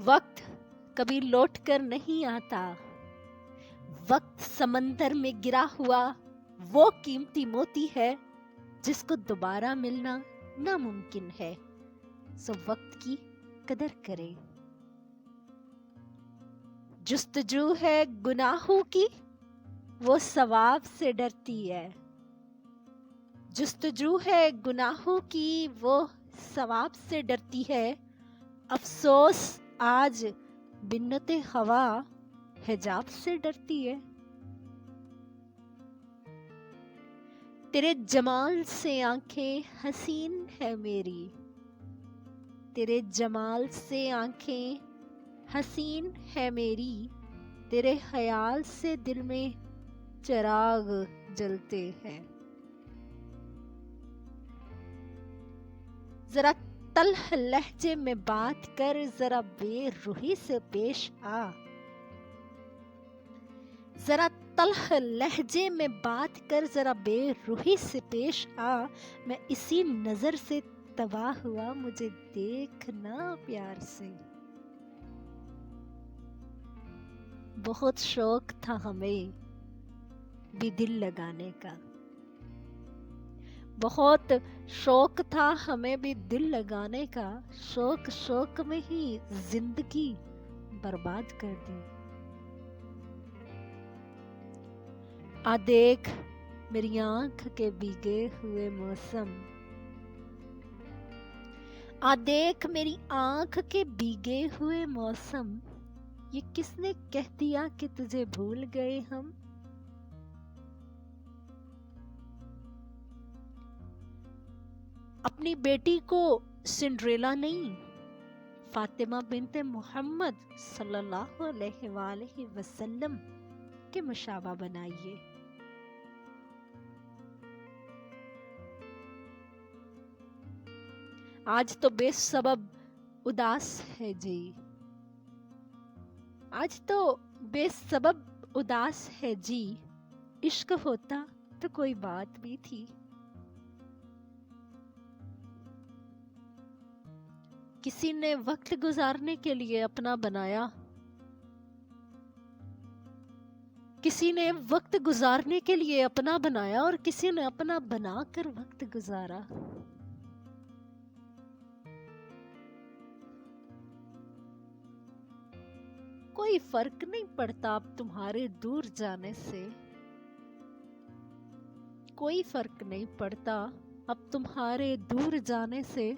وقت کبھی لوٹ کر نہیں آتا، وقت سمندر میں گرا ہوا وہ قیمتی موتی ہے جس کو دوبارہ ملنا ناممکن ہے، سو وقت کی قدر کریں۔ جستجو ہے گناہوں کی وہ ثواب سے ڈرتی ہے، جستجو ہے گناہوں کی وہ ثواب سے ڈرتی ہے، افسوس آج بنت ہوا حجاب سے ڈرتی ہے۔ تیرے جمال سے آنکھیں حسین ہے میری، تیرے جمال سے آنکھیں حسین ہے میری، تیرے خیال سے دل میں چراغ جلتے ہیں۔ ذرا تلخ لہجے میں بات کر، ذرا بے روحی سے پیش آ، ذرا تلخ لہجے میں بات کر، ذرا بے روحی سے پیش آ، میں اسی نظر سے تباہ ہوا، مجھے دیکھنا پیار سے۔ بہت شوق تھا ہمیں بھی دل لگانے کا، بہت شوق تھا ہمیں بھی دل لگانے کا، شوق شوق میں ہی زندگی برباد کر دی۔ آ دیکھ میری آنکھ کے بھیگے ہوئے موسم، آ دیکھ میری آنکھ کے بھیگے ہوئے موسم، یہ کس نے کہہ دیا کہ تجھے بھول گئے ہم؟ اپنی بیٹی کو سنڈریلا نہیں، فاطمہ بنت محمد صلی اللہ علیہ وآلہ وسلم کے مشابہ بنائیے۔ آج تو بے سبب اداس ہے جی، آج تو بے سبب اداس ہے جی، عشق ہوتا تو کوئی بات بھی تھی۔ کسی نے وقت گزارنے کے لیے اپنا بنایا، کسی نے وقت گزارنے کے لیے اپنا بنایا اور کسی نے اپنا بنا کر وقت گزارا۔ کوئی فرق نہیں پڑتا اب تمہارے دور جانے سے، کوئی فرق نہیں پڑتا اب تمہارے دور جانے سے،